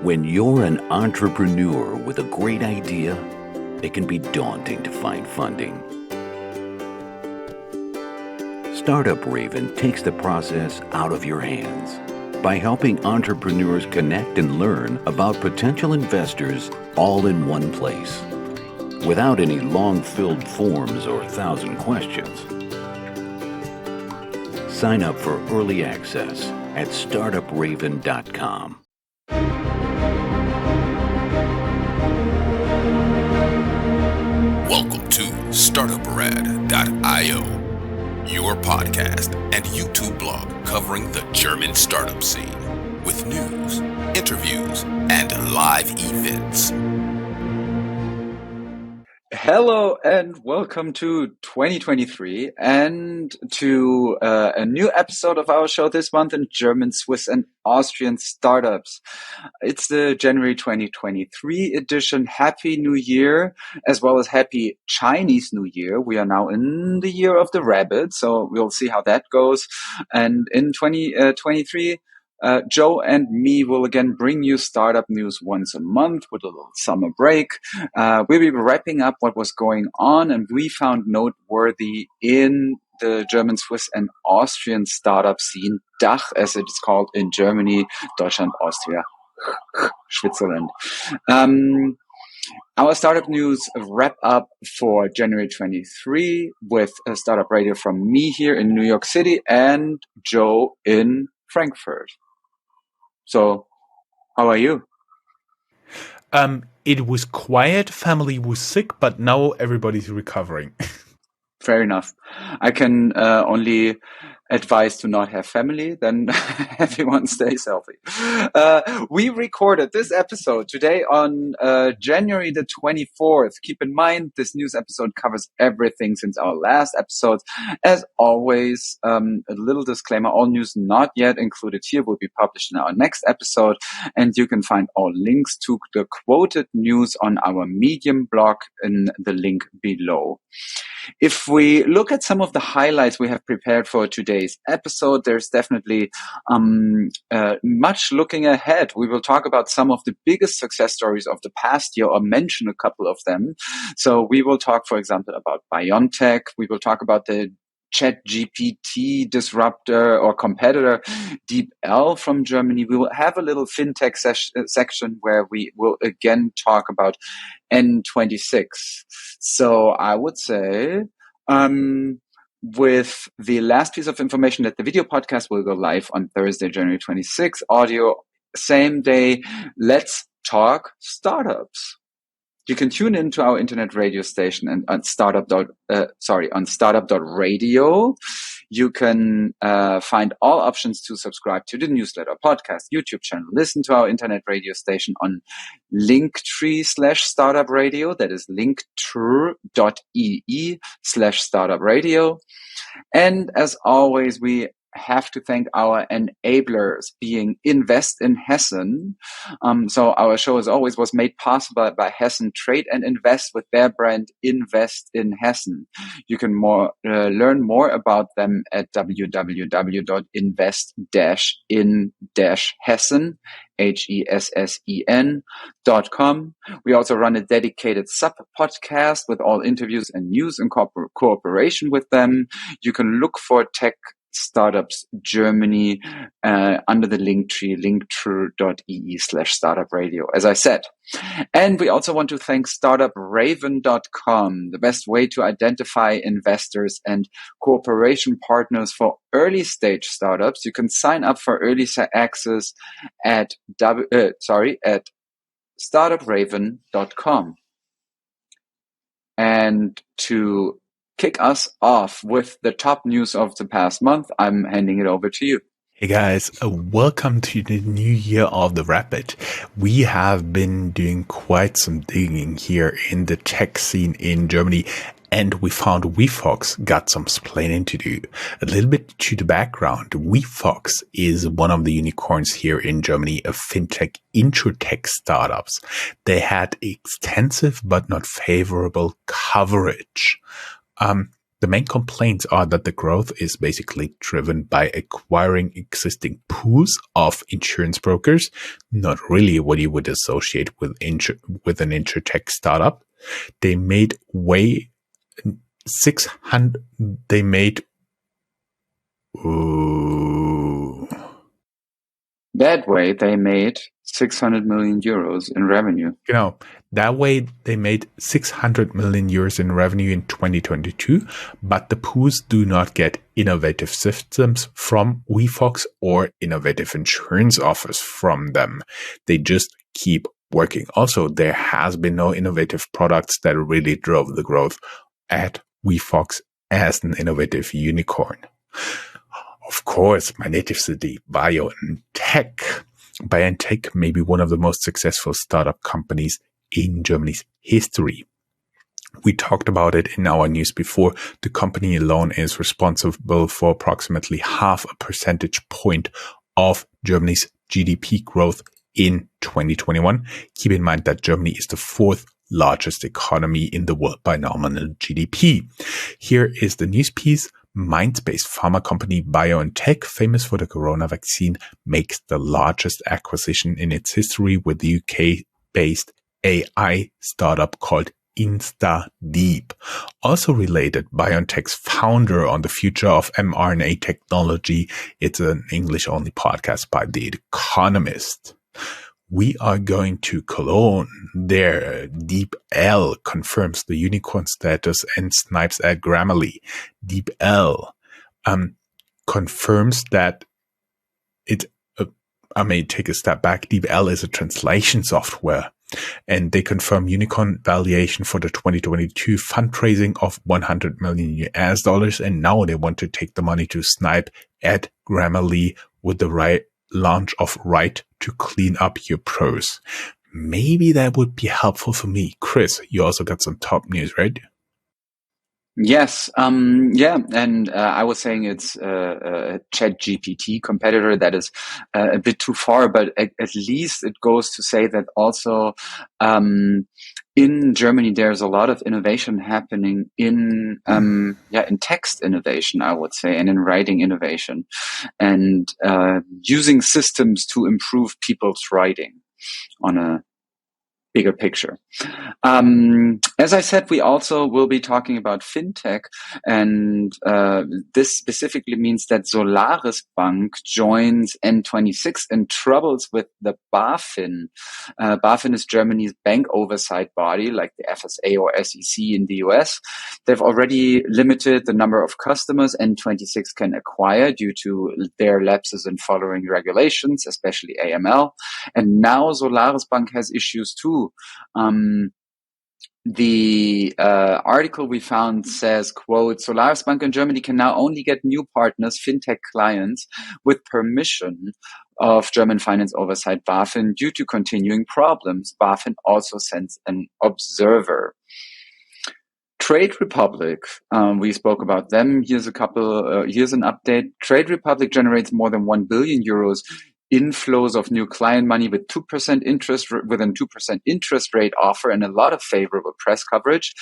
When you're an entrepreneur with a great idea, it can be daunting to find funding. Startup Raven takes the process out of your hands by helping entrepreneurs connect and learn about potential investors all in one place, without any long-filled forms or 1,000 questions. Sign up for early access at Startuprad.io. Welcome to Startuprad.io, your podcast and YouTube blog covering the German startup scene with news, interviews, and live events. Hello and welcome to 2023 and to a new episode of our show this month in German, Swiss, and Austrian startups. It's the January 2023 edition. Happy New Year, as well as Happy Chinese New Year. We are now in the year of the rabbit, so we'll see how that goes. And in 2023, Joe and me will again bring you startup news once a month with a little summer break. We'll be wrapping up what was going on and we found noteworthy in the German, Swiss, and Austrian startup scene, DACH, as it is called in Germany, Deutschland, Austria, Switzerland. Our startup news wrap up for January 23 with a Startup Radio from me here in New York City and Joe in Frankfurt. So, how are you? It was quiet, family was sick, but now everybody's recovering. Fair enough. I can only advise to not have family, then everyone stays healthy. We recorded this episode today on January the 24th. Keep in mind, this news episode covers everything since our last episode. As always, a little disclaimer, all news not yet included here will be published in our next episode, and you can find all links to the quoted news on our Medium blog in the link below. If we look at some of the highlights we have prepared for today's episode, there's definitely much looking ahead. We will talk about some of the biggest success stories of the past year or mention a couple of them. So we will talk, for example, about BioNTech. We will talk about the ChatGPT disruptor or competitor DeepL from Germany. We will have a little fintech section where we will again talk about N26. So I would say with the last piece of information that the video podcast will go live on Thursday, January 26th, audio same day. Let's talk startups. You can tune into our internet radio station and on startup.radio. You can find all options to subscribe to the newsletter, podcast, YouTube channel. Listen to our internet radio station on linktree/startupradio. That is linktree.ee/startupradio. And as always, we have to thank our enablers, being Invest in Hessen. So our show, as always, was made possible by Hessen Trade and Invest with their brand Invest in Hessen. You can learn more about them at www.invest-in-hessen.com. We also run a dedicated sub-podcast with all interviews and news in cooperation with them. You can look for Tech Startups Germany under the link tree, linktree.ee/startupradio, as I said. And we also want to thank Startupraven.com, the best way to identify investors and cooperation partners for early stage startups. You can sign up for early access at Startupraven.com. And to kick us off with the top news of the past month, I'm handing it over to you. Hey guys, welcome to the new year of the Rapid. We have been doing quite some digging here in the tech scene in Germany, and we found WeFox got some explaining to do. A little bit to the background, WeFox is one of the unicorns here in Germany of fintech insurtech startups. They had extensive but not favorable coverage. The main complaints are that the growth is basically driven by acquiring existing pools of insurance brokers, not really what you would associate with an insurtech startup. They made That way, they made 600 million euros in revenue. That way they made 600 million euros in revenue in 2022, but the pools do not get innovative systems from WeFox or innovative insurance offers from them. They just keep working. Also, there has been no innovative products that really drove the growth at WeFox as an innovative unicorn. Of course, my native city, BioNTech. BioNTech may be one of the most successful startup companies in Germany's history. We talked about it in our news before. The company alone is responsible for approximately 0.5 percentage point of Germany's GDP growth in 2021. Keep in mind that Germany is the fourth largest economy in the world by nominal GDP. Here is the news piece. Mainz-based pharma company BioNTech, famous for the corona vaccine, makes the largest acquisition in its history with the UK-based AI startup called InstaDeep. Also related, BioNTech's founder on the future of mRNA technology. It's an English-only podcast by The Economist. We are going to Cologne. There, DeepL confirms the unicorn status and snipes at Grammarly. DeepL confirms that I may take a step back. DeepL is a translation software, and they confirm unicorn valuation for the 2022 fundraising of $100 million, and now they want to take the money to snipe at Grammarly with the launch of Right to Clean Up Your Prose. Maybe that would be helpful for me. Chris, you also got some top news, right? Yes. And I was saying it's a ChatGPT competitor. That is a bit too far, but at least it goes to say that also in Germany there's a lot of innovation happening in text innovation, I would say, and in writing innovation, and using systems to improve people's writing on a bigger picture. As I said, we also will be talking about fintech, and this specifically means that Solaris Bank joins N26 in troubles with the BaFin. BaFin is Germany's bank oversight body, like the FSA or SEC in the US. They've already limited the number of customers N26 can acquire due to their lapses in following regulations, especially AML. And now Solaris Bank has issues too. The article we found says, quote, Solaris Bank in Germany can now only get new partners, fintech clients, with permission of German finance oversight BaFin due to continuing problems. BaFin also sends an observer. Trade Republic, we spoke about them. Here's an update. Trade Republic generates more than 1 billion euros inflows of new client money with 2% interest, with a 2% interest rate offer and a lot of favorable press coverage.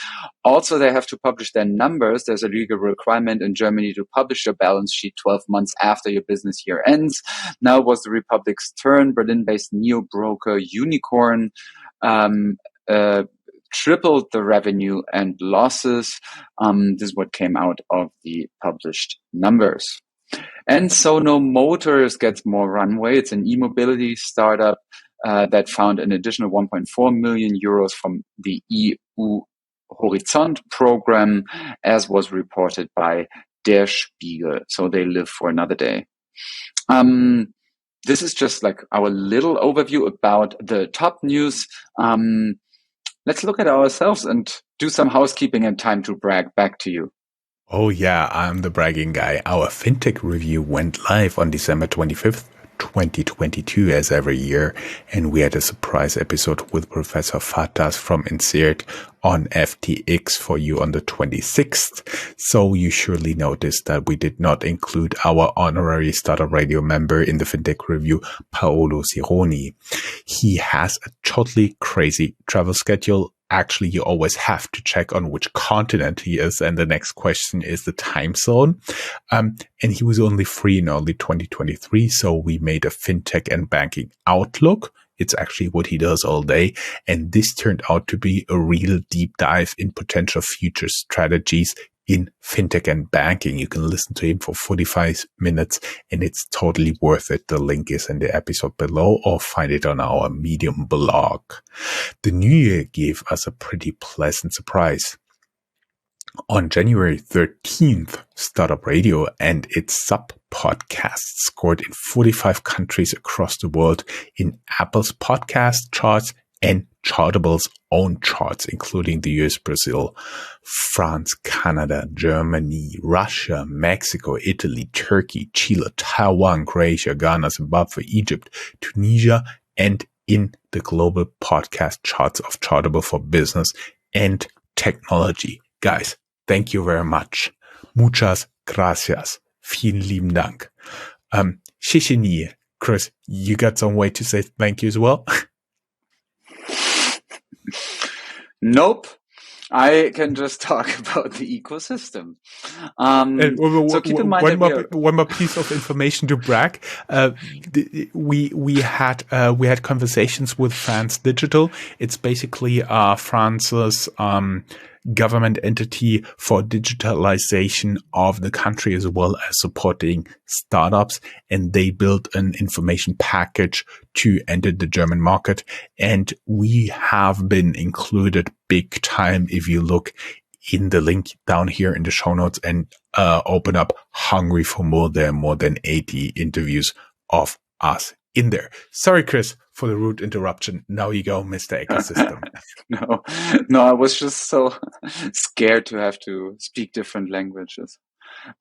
Also, they have to publish their numbers. There's a legal requirement in Germany to publish your balance sheet 12 months after your business year ends. Now it was the Republic's turn. Berlin-based neo-broker Unicorn tripled the revenue and losses. This is what came out of the published numbers. And Sono Motors gets more runway. It's an e-mobility startup that found an additional 1.4 million euros from the EU Horizont program, as was reported by Der Spiegel. So they live for another day. This is just like our little overview about the top news. Let's look at ourselves and do some housekeeping and time to brag. Back to you. Oh yeah, I'm the bragging guy. Our fintech review went live on December 25th, 2022 as every year, and we had a surprise episode with Professor Fatas from Insert on FTX for you on the 26th. So you surely noticed that we did not include our honorary Startup Radio member in the fintech review, Paolo Cironi. He has a totally crazy travel schedule actually you always have to check on which continent he is. And the next question is the time zone. And he was only free in early 2023. So we made a fintech and banking outlook. It's actually what he does all day. And this turned out to be a real deep dive in potential future strategies in fintech and banking. You can listen to him for 45 minutes and it's totally worth it. The link is in the episode below or find it on our Medium blog. The new year gave us a pretty pleasant surprise. On January 13th, Startup Radio and its sub-podcasts scored in 45 countries across the world in Apple's podcast charts and Chartable's own charts, including the US, Brazil, France, Canada, Germany, Russia, Mexico, Italy, Turkey, Chile, Taiwan, Croatia, Ghana, Zimbabwe, Egypt, Tunisia, and in the global podcast charts of Chartable for business and technology. Guys, thank you very much. Muchas gracias. Vielen lieben Dank. 谢谢你. Chris, you got some way to say thank you as well? Nope. I can just talk about the ecosystem. So keep in mind one more piece of information to brag. We had conversations with France Digital. It's basically France's government entity for digitalization of the country as well as supporting startups. And they built an information package to enter the German market. And we have been included big time if you look in the link down here in the show notes and open up Hungry for More. There are more than 80 interviews of us in there. Sorry, Chris, for the rude interruption. Now you go, Mr. Ecosystem. No, I was just so scared to have to speak different languages.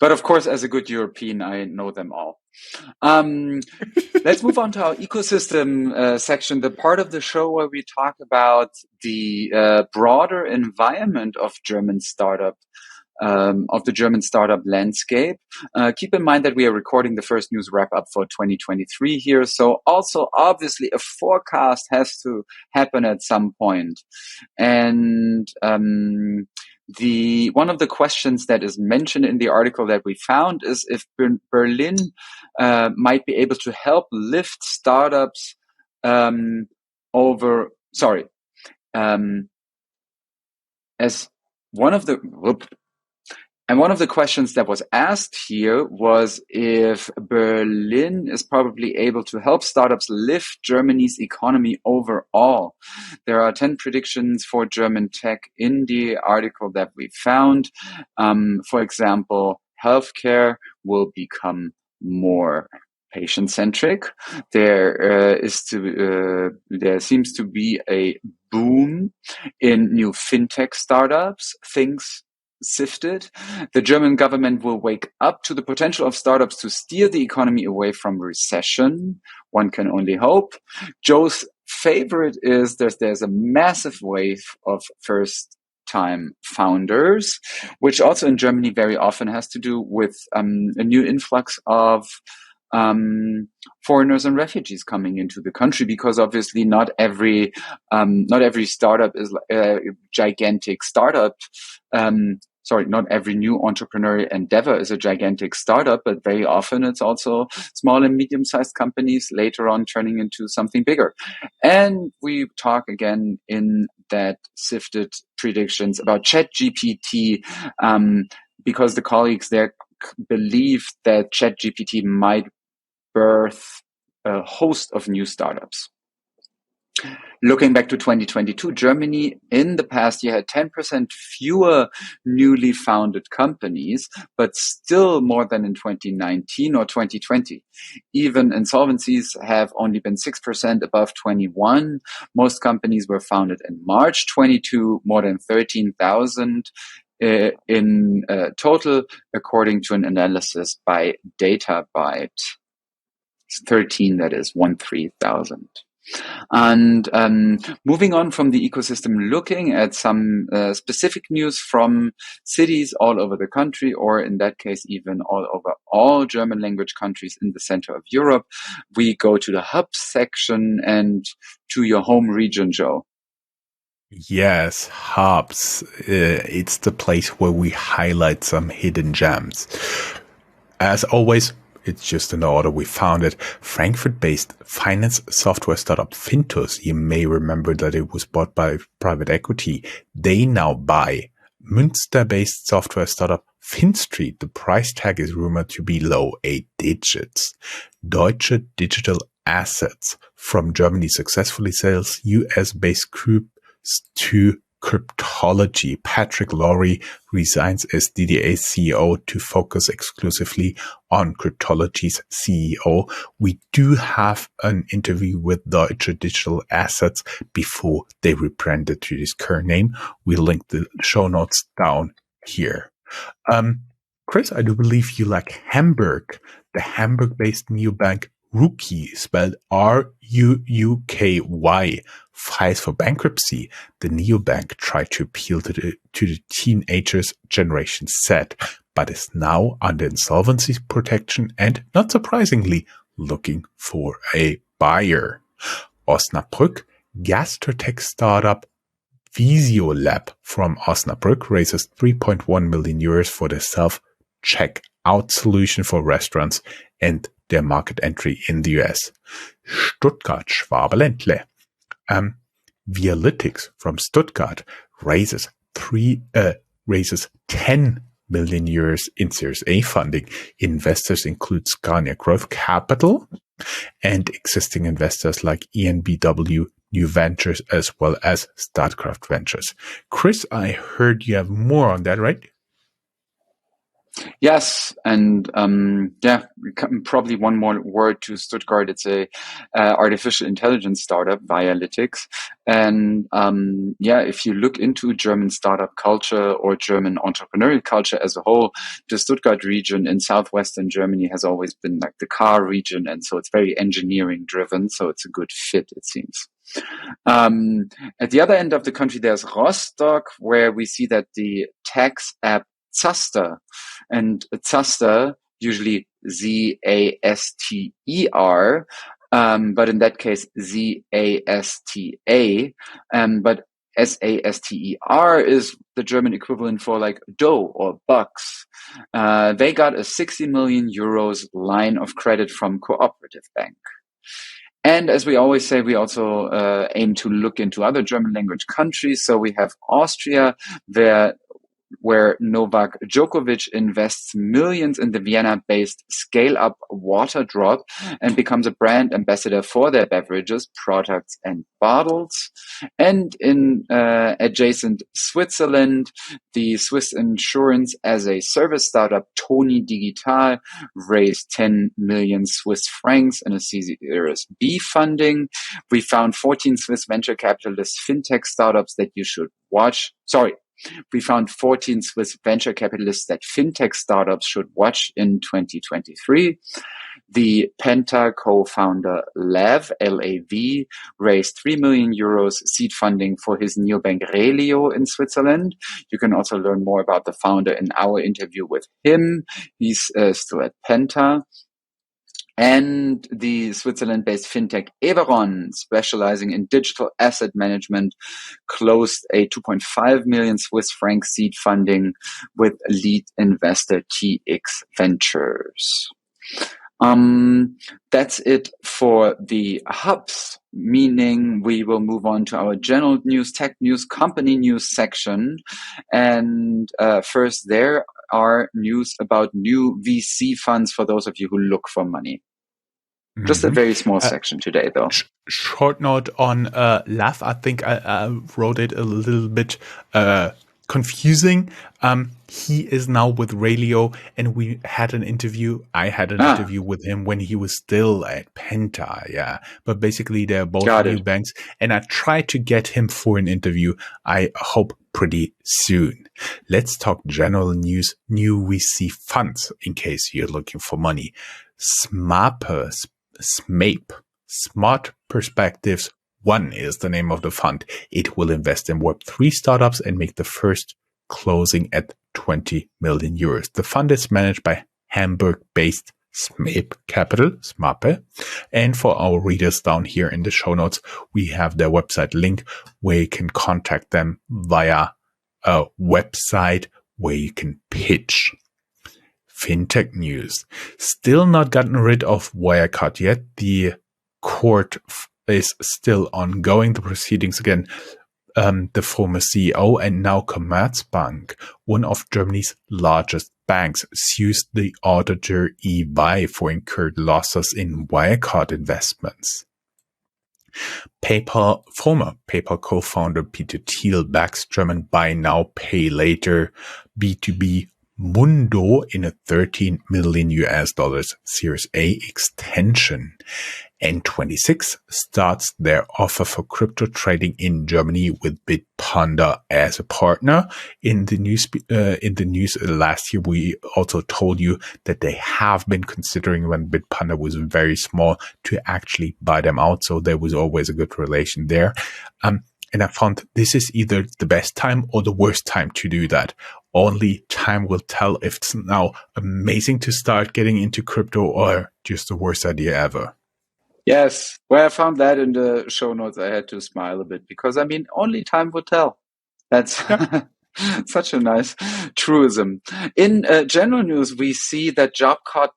But of course, as a good European, I know them all. Let's move on to our ecosystem section, the part of the show where we talk about the broader environment of German startup. Of the German startup landscape. Keep in mind that we are recording the first news wrap up for 2023 here. So also obviously a forecast has to happen at some point. And one of the questions that is mentioned in the article that we found is if Berlin might be able to help lift startups as one of the questions that was asked here was if Berlin is probably able to help startups lift Germany's economy overall. There are 10 predictions for German tech in the article that we found. For example, healthcare will become more patient-centric. There seems to be a boom in new fintech startups. Things sifted. The German government will wake up to the potential of startups to steer the economy away from recession. One can only hope. Joe's favorite is there's a massive wave of first-time founders, which also in Germany very often has to do with a new influx of foreigners and refugees coming into the country, because obviously not every startup is a gigantic startup. Not every new entrepreneurial endeavor is a gigantic startup, but very often it's also small and medium-sized companies later on turning into something bigger. And we talk again in that sifted predictions about ChatGPT, because the colleagues there believe that ChatGPT might birth a host of new startups. Looking back to 2022, Germany in the past year had 10% fewer newly founded companies, but still more than in 2019 or 2020. Even insolvencies have only been 6% above 21. Most companies were founded in March 22, more than 13,000 in total, according to an analysis by DataByte. 13, that is 13,000. And moving on from the ecosystem, looking at some specific news from cities all over the country, or in that case, even all over all German language countries in the center of Europe, we go to the hub section and to your home region, Joe. Yes, Hubs. It's the place where we highlight some hidden gems. As always, it's just in the order we found it. Frankfurt-based finance software startup Fintus, you may remember that it was bought by private equity. They now buy Münster-based software startup FinStreet. The price tag is rumored to be low 8 digits. Deutsche Digital Assets from Germany successfully sells US-based groups to cryptology. Patrick Lowry resigns as DDA CEO to focus exclusively on cryptology's CEO. We do have an interview with Deutsche Digital Assets before they rebranded to this current name. We link the show notes down here. Chris, I do believe you like Hamburg, the Hamburg-based neobank Ruky, spelled Ruuky, files for bankruptcy. The neobank tried to appeal to the teenagers Generation Z, but is now under insolvency protection and, not surprisingly, looking for a buyer. Osnabrück, gastrotech startup Visiolab from Osnabrück raises 3.1 million euros for the self-checkout solution for restaurants and their market entry in the US. Stuttgart, Schwabe-Ländle. Vialytics from Stuttgart raises 10 million euros in Series A funding. Investors include Scania Growth Capital and existing investors like ENBW, New Ventures, as well as Startcraft Ventures. Chris, I heard you have more on that, right? Yes, and probably one more word to Stuttgart. It's a artificial intelligence startup, Vialytics, and if you look into German startup culture or German entrepreneurial culture as a whole, the Stuttgart region in southwestern Germany has always been like the car region, and so it's very engineering driven. So it's a good fit, it seems. At the other end of the country, there's Rostock, where we see that the tax app Zaster, and Zaster, usually Z-A-S-T-E-R, but in that case, Z-A-S-T-A, but S-A-S-T-E-R is the German equivalent for like dough or bucks. They got a 60 million euros line of credit from Cooperative Bank. And as we always say, we also aim to look into other German language countries. So we have Austria, where Novak Djokovic invests millions in the Vienna-based scale-up Waterdrop and becomes a brand ambassador for their beverages, products, and bottles. And in adjacent Switzerland, the Swiss insurance as a service startup Toni Digital raised 10 million Swiss francs in a Series B funding. We found 14 Swiss venture capitalist fintech startups that you should watch. We found 14 Swiss venture capitalists that fintech startups should watch in 2023. The Penta co-founder Lav, L-A-V, raised 3 million euros seed funding for his neobank Relio in Switzerland. You can also learn more about the founder in our interview with him. He's still at Penta. And the Switzerland-based fintech Everon, specializing in digital asset management, closed a 2.5 million Swiss franc seed funding with lead investor TX Ventures. That's it for the hubs, meaning we will move on to our general news, tech news, company news section. And first, there are news about new VC funds for those of you who look for money. Just a very small section today, though. Short note on Lav. I think I wrote it a little bit confusing. He is now with Relio, and we had an interview. I had an interview with him when he was still at Penta. Yeah, but basically they're both new banks, and I tried to get him for an interview. I hope pretty soon. Let's talk general news. New VC funds, in case you're looking for money. SMAP, Smart Perspectives 1 is the name of the fund. It will invest in Web3 startups and make the first closing at 20 million euros. The fund is managed by Hamburg-based SMAP Capital, SMAPE. And for our readers down here in the show notes, we have their website link where you can contact them via a website where you can pitch. Fintech news. Still not gotten rid of Wirecard yet. The court is still ongoing. The proceedings again. The former CEO and now Commerzbank, one of Germany's largest banks, sues the auditor EY for incurred losses in Wirecard investments. Former PayPal co-founder Peter Thiel backs German buy now, pay later B2B Mundo in a $13 million Series A extension. N26 starts their offer for crypto trading in Germany with Bitpanda as a partner. In the news last year, we also told you that they have been considering, when Bitpanda was very small, to actually buy them out. So there was always a good relation there. And I found this is either the best time or the worst time to do that. Only time will tell if it's now amazing to start getting into crypto or just the worst idea ever. Yes, when I found that in the show notes, I had to smile a bit because, only time will tell. That's such a nice truism. In general news, we see that job cut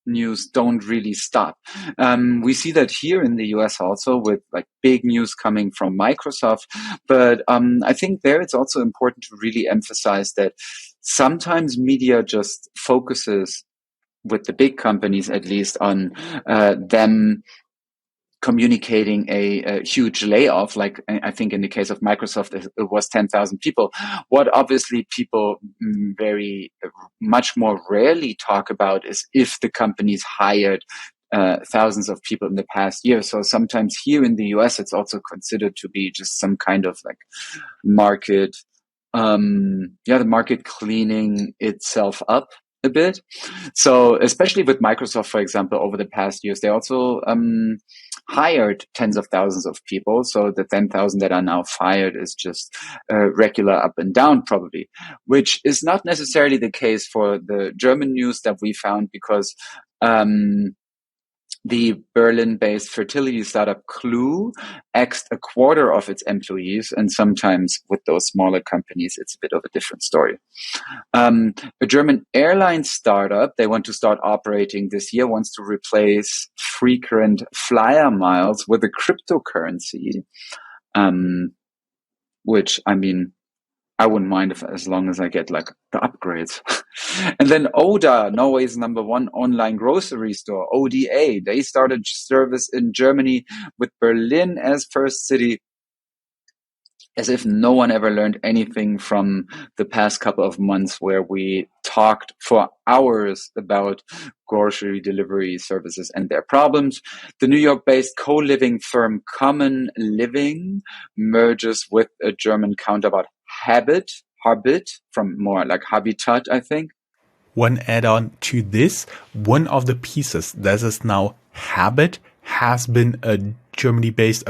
news don't really stop. We see that here in the US also with like big news coming from Microsoft. But I think there it's also important to really emphasize that sometimes media just focuses, with the big companies at least, on them communicating a huge layoff. Like I think in the case of Microsoft, it was 10,000 people. What obviously people very much more rarely talk about is if the companies hired thousands of people in the past year. So sometimes here in the US, it's also considered to be just some kind of like market, the market cleaning itself up a bit. So especially with Microsoft, for example, over the past years, they also hired tens of thousands of people. So the 10,000 that are now fired is just regular up and down probably, which is not necessarily the case for the German news that we found, because the Berlin-based fertility startup Clue axed a quarter of its employees, and sometimes with those smaller companies, it's a bit of a different story. A German airline startup, they want to start operating this year, wants to replace frequent flyer miles with a cryptocurrency, which, I wouldn't mind as long as I get like the upgrades. And then Oda, Norway's number one online grocery store, ODA, they started service in Germany with Berlin as first city, as if no one ever learned anything from the past couple of months where we talked for hours about grocery delivery services and their problems. The New York-based co-living firm Common Living merges with a German counterpart Habit, from more like Habitat, I think. One add-on to this, one of the pieces that is now Habit has been a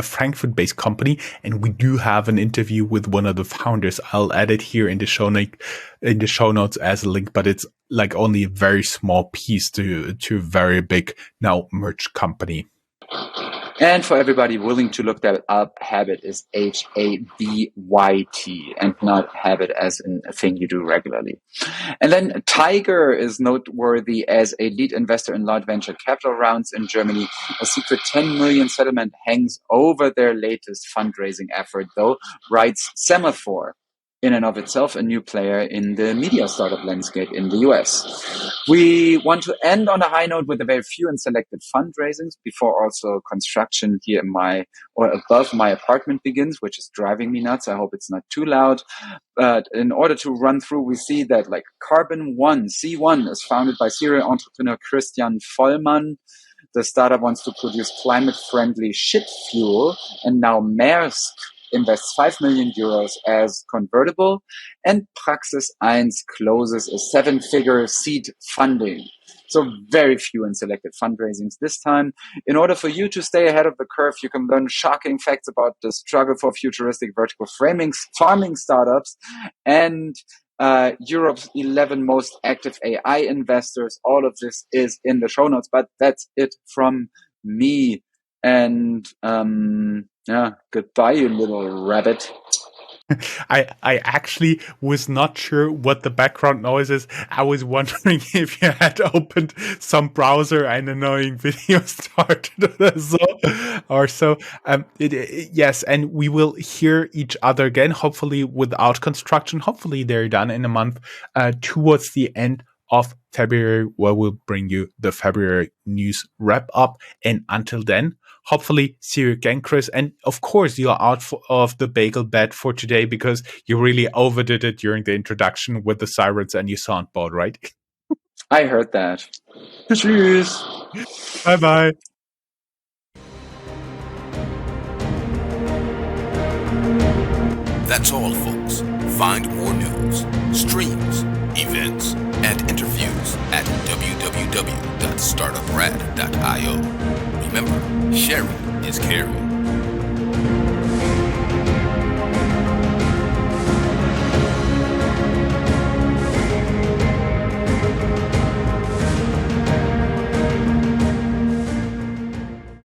Frankfurt-based company, and we do have an interview with one of the founders. I'll add it here in the show notes as a link, but it's like only a very small piece to a very big now merged company. And for everybody willing to look that up, Habit is Habyt and not habit as in a thing you do regularly. And then Tiger is noteworthy as a lead investor in large venture capital rounds in Germany. A secret 10 million settlement hangs over their latest fundraising effort, though, writes Semaphore. In and of itself, a new player in the media startup landscape in the US. We want to end on a high note with a very few and selected fundraisings before also construction here above my apartment begins, which is driving me nuts. I hope it's not too loud. But in order to run through, we see that like Carbon One, C1, is founded by serial entrepreneur Christian Vollmann. The startup wants to produce climate-friendly ship fuel, and now Maersk invests 5 million euros as convertible, and Praxis 1 closes a 7-figure seed funding. So very few and selected fundraisings this time. In order for you to stay ahead of the curve, you can learn shocking facts about the struggle for futuristic vertical farming startups and Europe's 11 most active AI investors. All of this is in the show notes, but that's it from me. And yeah, goodbye, you little rabbit. I actually was not sure what the background noise is. I was wondering if you had opened some browser and annoying video started or so. Yes, and we will hear each other again, hopefully without construction. Hopefully they're done in a month, towards the end of February, where we'll bring you the February news wrap up. And until then, hopefully see you again, Chris. And of course, you're out of the bagel bed for today because you really overdid it during the introduction with the sirens and your soundboard, right? I heard that. Tschüss. Bye-bye. That's all, folks. Find more news, streams, events, and interviews at www.startuprad.io. Remember, sharing is caring.